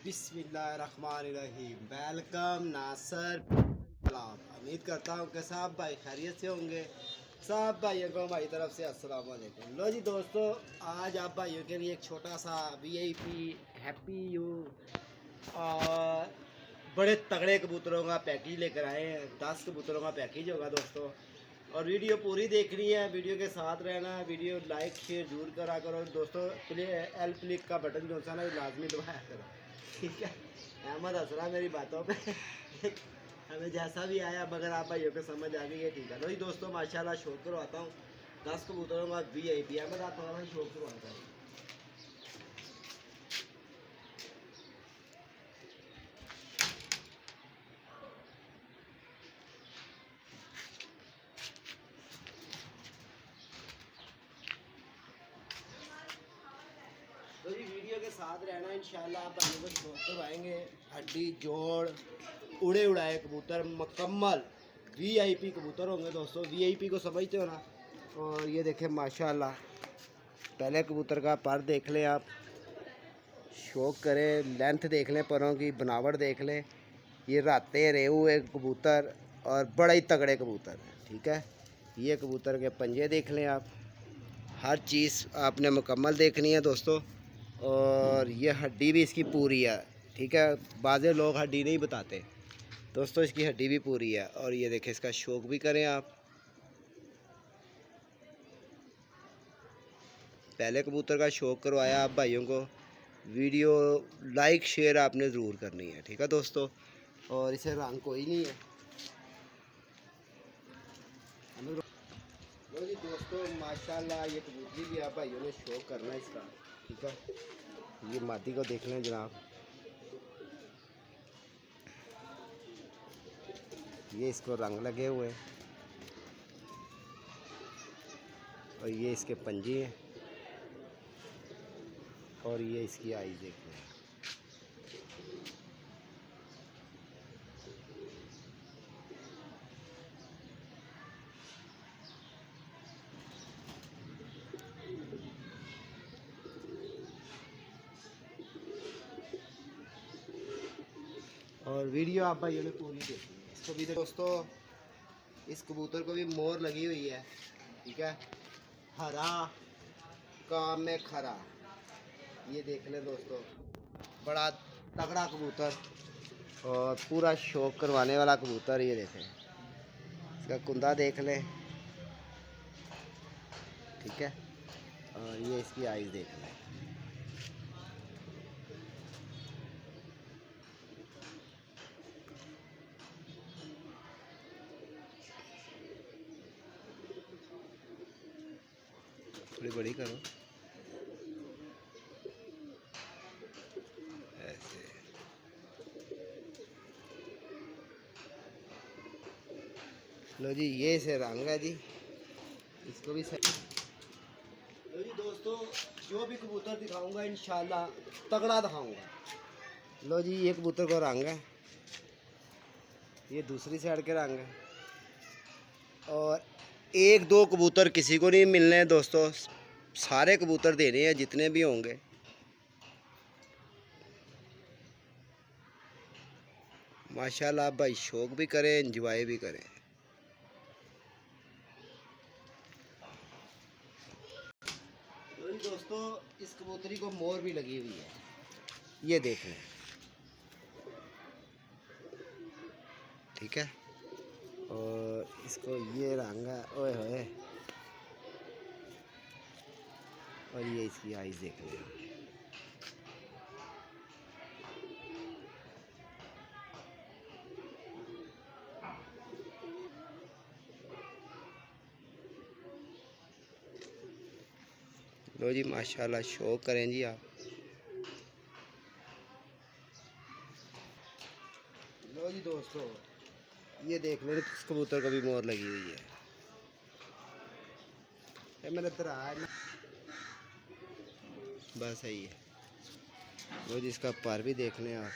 बिस्मिल्लाहिर्रहमानिर्रहीम। वेलकम नासर सलाम। उम्मीद करता हूँ कि सब भाई खैरियत से होंगे। सब भाइयों को हमारी तरफ से अस्सलाम वालेकुम। लो जी दोस्तों, आज आप भाइयों के लिए एक छोटा सा वीआईपी हैप्पी यू और बड़े तगड़े कबूतरों का पैकेज लेकर आए हैं। 10 कबूतरों का पैकेज होगा दोस्तों, और वीडियो पूरी देखनी है, वीडियो के साथ रहना है। वीडियो लाइक शेयर जरूर करा करो दोस्तों। एल क्लिक का बटन जो सा ना लाजमी दबाया करो, ठीक है। अहमद हंस रहा मेरी बातों पे हमें जैसा भी आया, मगर आप भाइयों को समझ आ गई है, ठीक है। तो दोस्तों माशाल्लाह शौक करवाता हूँ 10 कबूतरों का वीआईपी। अहमद आप थोड़ा शौक करवाता हूँ। तो जी वीडियो के साथ रहना, इंशाल्लाह आप भाइयों को शौक करवाएंगे। हड्डी जोड़ उड़े उड़ाए कबूतर मुकम्मल वीआईपी कबूतर होंगे दोस्तों। वीआईपी को समझते हो ना। और ये देखें माशाल्लाह, पहले कबूतर का पर देख लें आप, शौक करें, लेंथ देख लें, परों की बनावट देख लें। ये राते रेहू एक कबूतर और बड़ा ही तगड़े कबूतर, ठीक है। ये कबूतर के पंजे देख लें आप, हर चीज़ आपने मुकम्मल देखनी है दोस्तों। और ये हड्डी भी इसकी पूरी है, ठीक है। बाज़े लोग हड्डी नहीं बताते दोस्तों, इसकी हड्डी भी पूरी है। और ये देखें, इसका शौक भी करें आप। पहले कबूतर का शौक करवाया आप भाइयों को, वीडियो लाइक शेयर आपने ज़रूर करनी है, ठीक है दोस्तों। और इसे रंग कोई नहीं है। लो जी दोस्तों माशाल्लाह, ये कबूतरी भी आप भाइयों ने शौक करना है इसका, ठीक है। ये मादी को देख लें जनाब, ये इसको रंग लगे हुए हैं और ये इसके पंजे हैं और ये इसकी आइज़ देख लें। और वीडियो आप भाइयों ने पूरी देखनी है। इसको भी दोस्तों, इस कबूतर को भी मोर लगी हुई है, ठीक है। हरा काम में खरा, ये देख लें दोस्तों, बड़ा तगड़ा कबूतर और पूरा शौक करवाने वाला कबूतर। ये देखें, इसका कुंदा देख लें, ठीक है। और ये इसकी आइज़ देख लें। थोड़ी बड़ी करो ऐसे। लो जी, ये से रंग है जी, इसको भी सही। लो जी दोस्तों, जो भी कबूतर दिखाऊंगा इंशाल्लाह तगड़ा दिखाऊंगा। लो जी, ये कबूतर को रंग है, ये दूसरी साइड के रंग है। और एक दो कबूतर किसी को नहीं मिलने दोस्तों, सारे कबूतर देने हैं जितने भी होंगे। माशाल्लाह आप भाई शौक भी करें, एंजॉय भी करें। तो दोस्तों, इस कबूतरी को मोर भी लगी हुई है, ये देख लें, ठीक है। और इसको ये रंग है, ओए होए। और ये इसकी आइज़ देख लें। लो जी माशाल्लाह, शौक करें जी आप। लो जी दोस्तों, ये देख लें, इस कबूतर को भी मोर लगी हुई है। ये मेरे तरह है ना, बस सही है। लो जी, इसका पर भी देख लें आप।